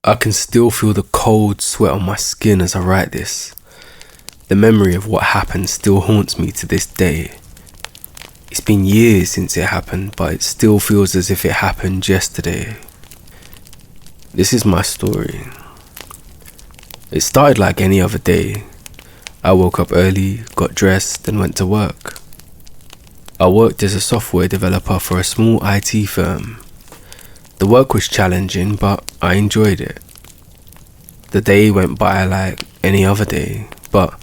I can still feel the cold sweat on my skin as I write this. The memory of what happened still haunts me to this day. It's been years since it happened, but it still feels as if it happened yesterday. This is my story. It started like any other day. I woke up early, got dressed, and went to work. I worked as a software developer for a small IT firm. The work was challenging, but I enjoyed it. The day went by like any other day, but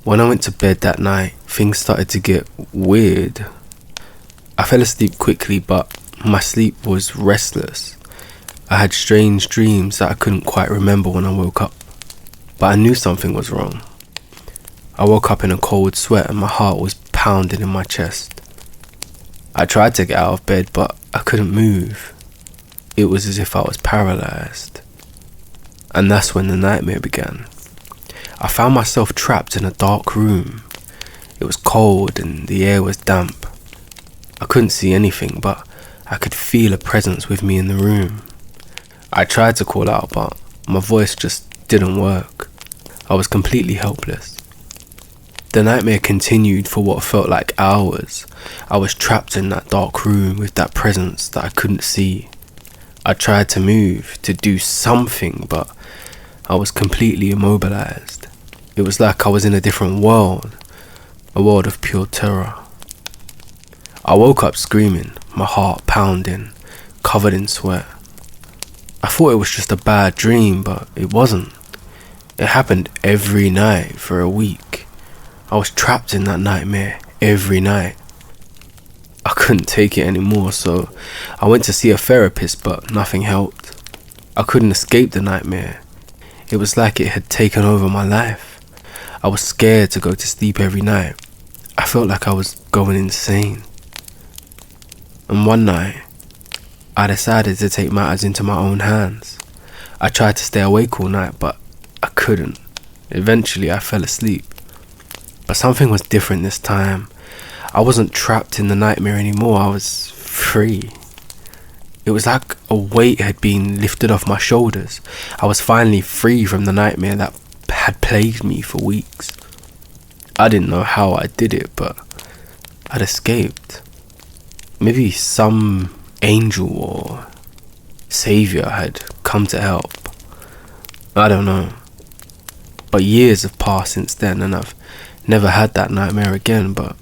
when I went to bed that night, things started to get weird. I fell asleep quickly, but my sleep was restless. I had strange dreams that I couldn't quite remember when I woke up, but I knew something was wrong. I woke up in a cold sweat and my heart was pounding in my chest. I tried to get out of bed, but I couldn't move. It was as if I was paralyzed. And that's when the nightmare began. I found myself trapped in a dark room. It was cold and the air was damp. I couldn't see anything, but I could feel a presence with me in the room. I tried to call out, but my voice just didn't work. I was completely helpless. The nightmare continued for what felt like hours. I was trapped in that dark room with that presence that I couldn't see. I tried to move, to do something, but I was completely immobilized. It was like I was in a different world, a world of pure terror. I woke up screaming, my heart pounding, covered in sweat. I thought it was just a bad dream, but it wasn't. It happened every night for a week. I was trapped in that nightmare every night. I couldn't take it anymore, so I went to see a therapist, but nothing helped. I couldn't escape the nightmare. It was like it had taken over my life. I was scared to go to sleep every night. I felt like I was going insane. And one night, I decided to take matters into my own hands. I tried to stay awake all night, but I couldn't. Eventually, I fell asleep. But something was different this time. I wasn't trapped in the nightmare anymore, I was free. It was like a weight had been lifted off my shoulders. I was finally free from the nightmare that had plagued me for weeks. I didn't know how I did it, but I'd escaped. Maybe some angel or savior had come to help. I don't know. But years have passed since then and I've never had that nightmare again, but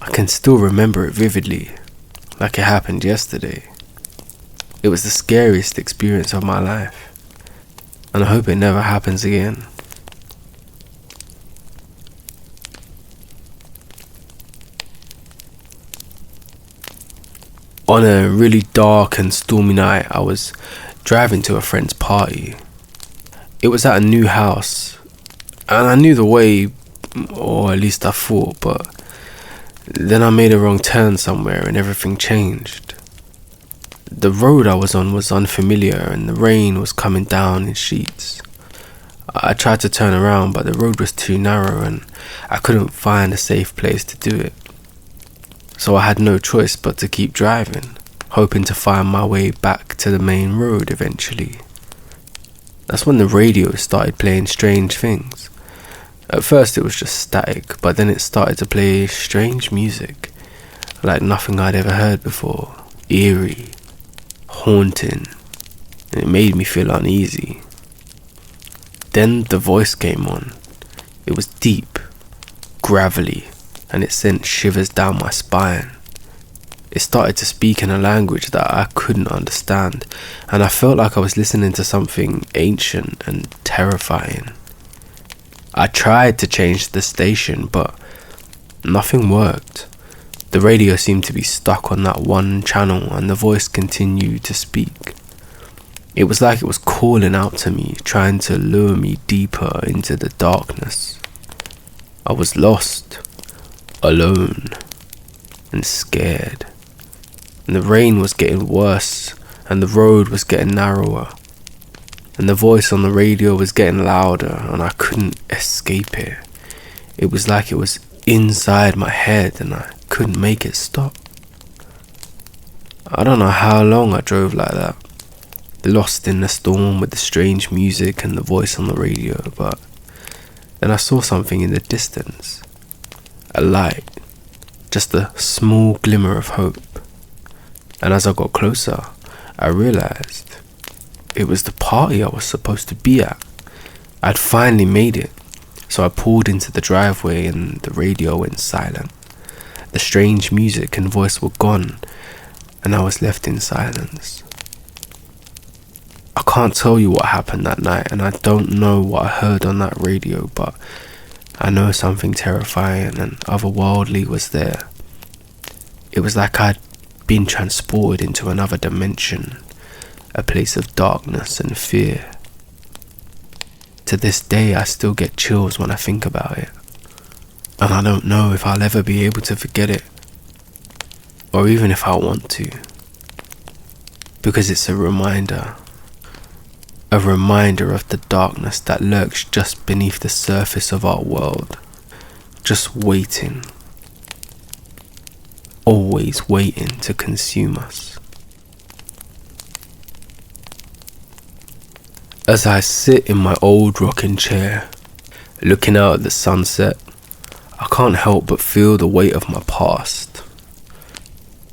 I can still remember it vividly, like it happened yesterday. It was the scariest experience of my life, and I hope it never happens again. On a really dark and stormy night, I was driving to a friend's party. It was at a new house, and I knew the way, or at least I thought, but then I made a wrong turn somewhere and everything changed. The road I was on was unfamiliar and the rain was coming down in sheets. I tried to turn around, but the road was too narrow and I couldn't find a safe place to do it. So I had no choice but to keep driving, hoping to find my way back to the main road eventually. That's when the radio started playing strange things. At first it was just static, but then it started to play strange music, like nothing I'd ever heard before. Eerie, haunting, and it made me feel uneasy. Then the voice came on. It was deep, gravelly, and it sent shivers down my spine. It started to speak in a language that I couldn't understand, and I felt like I was listening to something ancient and terrifying. I tried to change the station, but nothing worked. The radio seemed to be stuck on that one channel and the voice continued to speak. It was like it was calling out to me, trying to lure me deeper into the darkness. I was lost, alone, and scared. And the rain was getting worse and the road was getting narrower. And the voice on the radio was getting louder and I couldn't escape it. It was like it was inside my head and I couldn't make it stop. I don't know how long I drove like that. lost in the storm with the strange music and the voice on the radio. But then I saw something in the distance, a light, just a small glimmer of hope. And as I got closer, I realized it was the party I was supposed to be at. I'd finally made it, so I pulled into the driveway and the radio went silent. The strange music and voice were gone, and I was left in silence. I can't tell you what happened that night, and I don't know what I heard on that radio, but I know something terrifying and otherworldly was there. It was like I'd been transported into another dimension, a place of darkness and fear. To this day, I still get chills when I think about it. And I don't know if I'll ever be able to forget it, or even if I want to. Because it's a reminder of the darkness that lurks just beneath the surface of our world. Just waiting. Always waiting to consume us. As I sit in my old rocking chair, looking out at the sunset, I can't help but feel the weight of my past.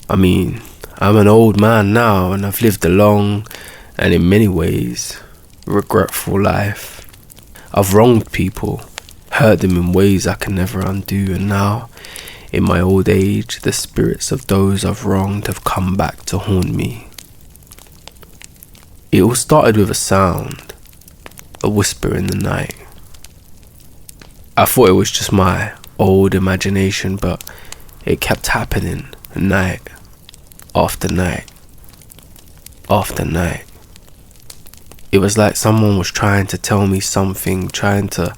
I mean, I'm an old man now and I've lived a long and in many ways regretful life. I've wronged people, hurt them in ways I can never undo, and now, in my old age, the spirits of those I've wronged have come back to haunt me. It all started with a sound, a whisper in the night. I thought it was just my old imagination, but it kept happening night after night after night. It was like someone was trying to tell me something, trying to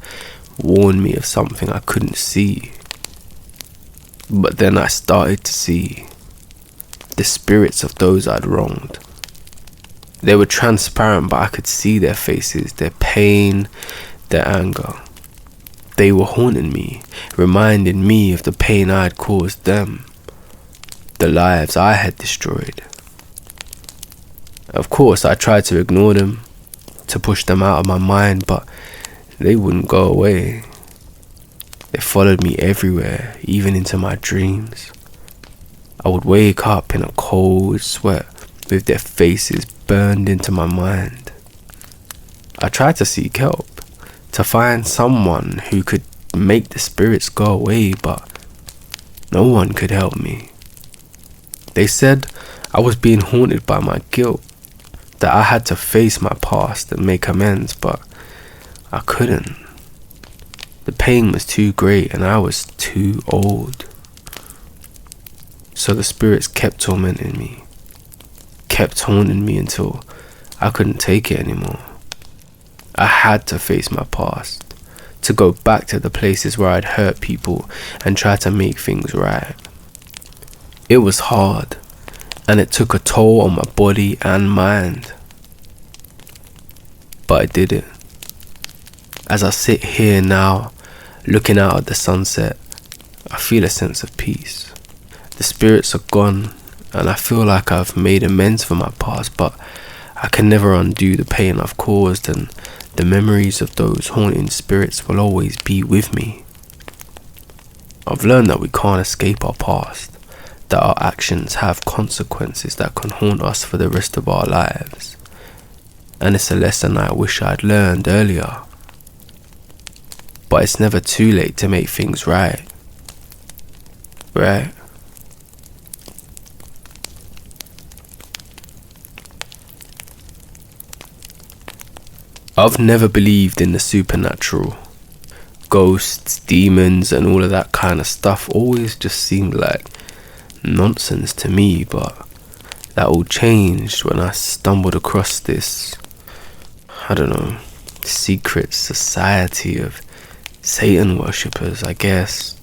warn me of something I couldn't see. But then I started to see the spirits of those I'd wronged. They were transparent, but I could see their faces, their pain, their anger. They were haunting me, reminding me of the pain I had caused them, the lives I had destroyed. Of course, I tried to ignore them, to push them out of my mind, but they wouldn't go away. They followed me everywhere, even into my dreams. I would wake up in a cold sweat with their faces burned into my mind. I tried to seek help, to find someone who could make the spirits go away, but no one could help me. They said I was being haunted by my guilt, that I had to face my past and make amends, but I couldn't. The pain was too great and I was too old. So the spirits kept tormenting me, kept haunting me until I couldn't take it anymore. I had to face my past, to go back to the places where I'd hurt people and try to make things right. It was hard, and it took a toll on my body and mind. But I did it. As I sit here now, looking out at the sunset, I feel a sense of peace. The spirits are gone, and I feel like I've made amends for my past, but I can never undo the pain I've caused, and the memories of those haunting spirits will always be with me. I've learned that we can't escape our past, that our actions have consequences that can haunt us for the rest of our lives. And it's a lesson I wish I'd learned earlier. But it's never too late to make things right. Right? I've never believed in the supernatural. Ghosts, demons, and all of that kind of stuff always just seemed like nonsense to me, but that all changed when I stumbled across this, secret society of Satan worshippers, I guess.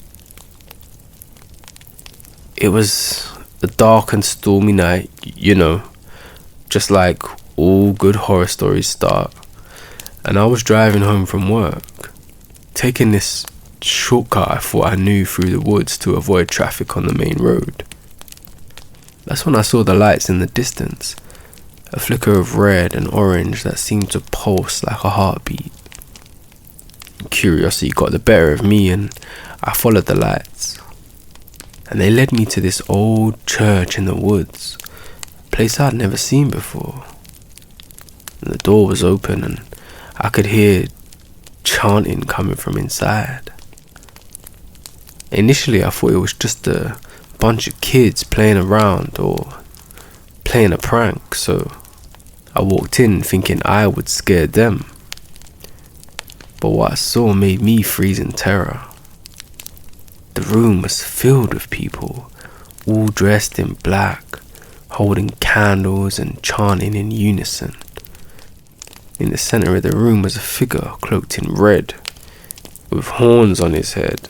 It was a dark and stormy night, just like all good horror stories start. And I was driving home from work, taking this shortcut I thought I knew through the woods to avoid traffic on the main road. That's when I saw the lights in the distance, a flicker of red and orange that seemed to pulse like a heartbeat. Curiosity got the better of me and I followed the lights. And they led me to this old church in the woods, a place I'd never seen before. And the door was open and I could hear chanting coming from inside. Initially I thought it was just a bunch of kids playing around or playing a prank, so I walked in thinking I would scare them. But what I saw made me freeze in terror. The room was filled with people, all dressed in black, holding candles and chanting in unison. In the center of the room was a figure cloaked in red, with horns on his head.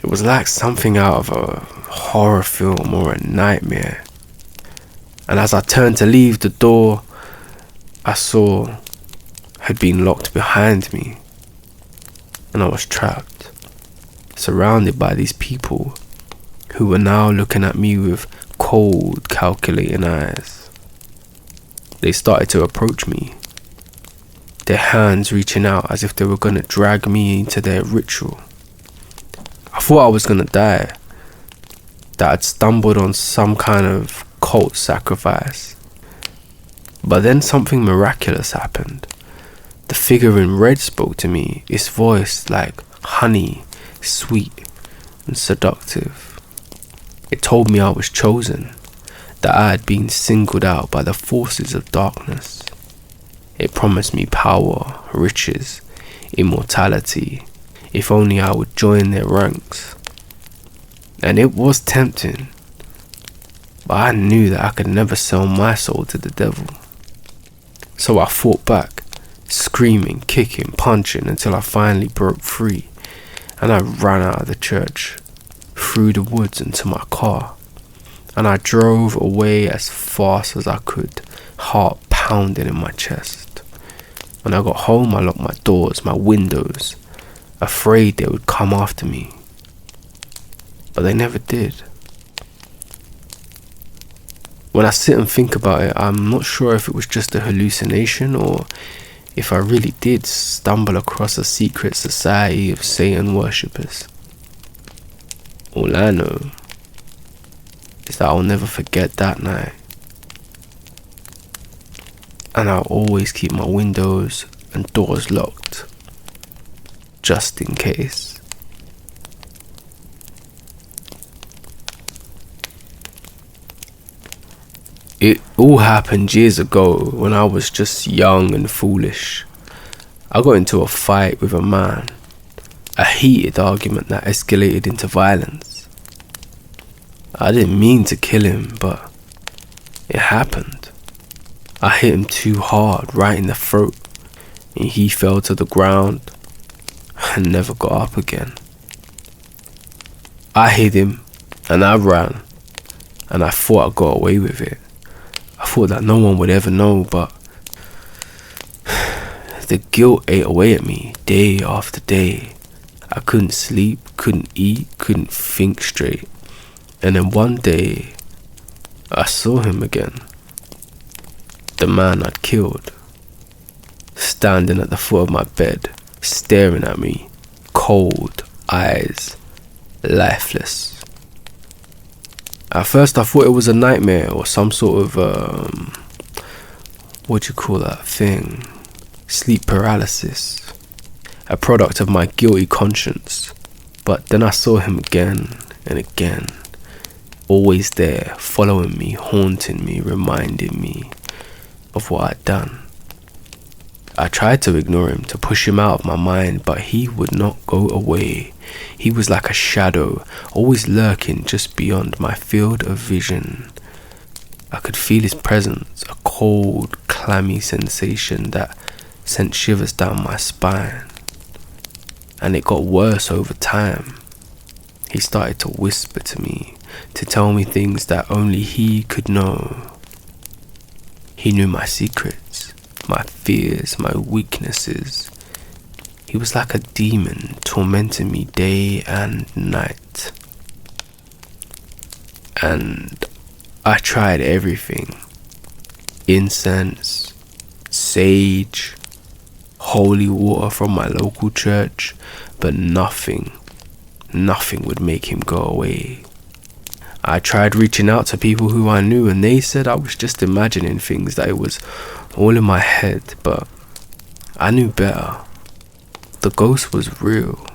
It was like something out of a horror film or a nightmare. And as I turned to leave, the door I saw had been locked behind me, and I was trapped, surrounded by these people who were now looking at me with cold, calculating eyes. They started to approach me, their hands reaching out as if they were going to drag me into their ritual. I thought I was going to die, that I'd stumbled on some kind of cult sacrifice. But then something miraculous happened. The figure in red spoke to me, its voice like honey, sweet and seductive. It told me I was chosen, that I had been singled out by the forces of darkness. It promised me power, riches, immortality, if only I would join their ranks. And it was tempting, but I knew that I could never sell my soul to the devil. So I fought back, screaming, kicking, punching until I finally broke free, and I ran out of the church, through the woods into my car, and I drove away as fast as I could, heart pounding in my chest. When I got home, I locked my doors, my windows, afraid they would come after me. But they never did. When I sit and think about it, I'm not sure if it was just a hallucination or if I really did stumble across a secret society of Satan worshippers. All I know is that I'll never forget that night. And I'll always keep my windows and doors locked, just in case. It all happened years ago when I was just young and foolish. I got into a fight with a man, a heated argument that escalated into violence. I didn't mean to kill him, but it happened. I hit him too hard, right in the throat, and he fell to the ground and never got up again. I hit him and I ran, and I thought I got away with it. I thought that no one would ever know, but the guilt ate away at me day after day. I couldn't sleep, couldn't eat, couldn't think straight. And then one day, I saw him again. The man I'd killed, standing at the foot of my bed, staring at me, cold eyes, lifeless. At first I thought it was a nightmare or some sort of, what do you call that thing? Sleep paralysis. A product of my guilty conscience. But then I saw him again and again. Always there, following me, haunting me, reminding me of what I'd done. I tried to ignore him, to push him out of my mind, but he would not go away. He was like a shadow, always lurking just beyond my field of vision. I could feel his presence, a cold, clammy sensation that sent shivers down my spine. And it got worse over time. He started to whisper to me, to tell me things that only he could know. He knew my secrets, my fears, my weaknesses. He was like a demon, tormenting me day and night. And I tried everything. incense, sage, holy water from my local church, but nothing would make him go away. I tried reaching out to people who I knew, and they said I was just imagining things, that it was all in my head, but I knew better. The ghost was real,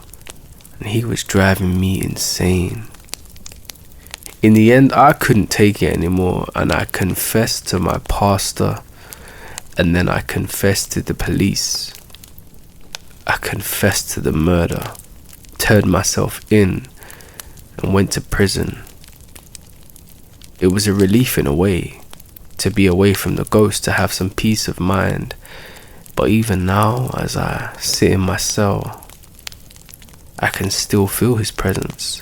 and he was driving me insane. In the end, I couldn't take it anymore, and I confessed to my pastor, and then I confessed to the police. I confessed to the murder, turned myself in, and went to prison. It was a relief in a way, to be away from the ghost, to have some peace of mind. But even now, as I sit in my cell, I can still feel his presence,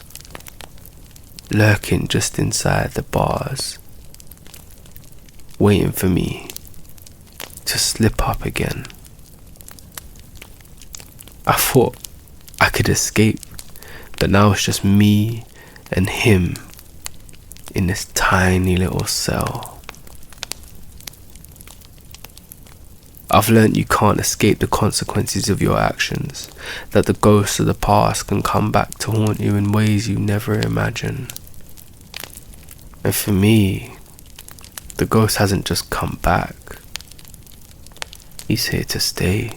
lurking just inside the bars, waiting for me to slip up again. I thought I could escape, but now it's just me and him in this tiny little cell. I've learned you can't escape the consequences of your actions, that the ghosts of the past can come back to haunt you in ways you never imagined. And for me, the ghost hasn't just come back, he's here to stay.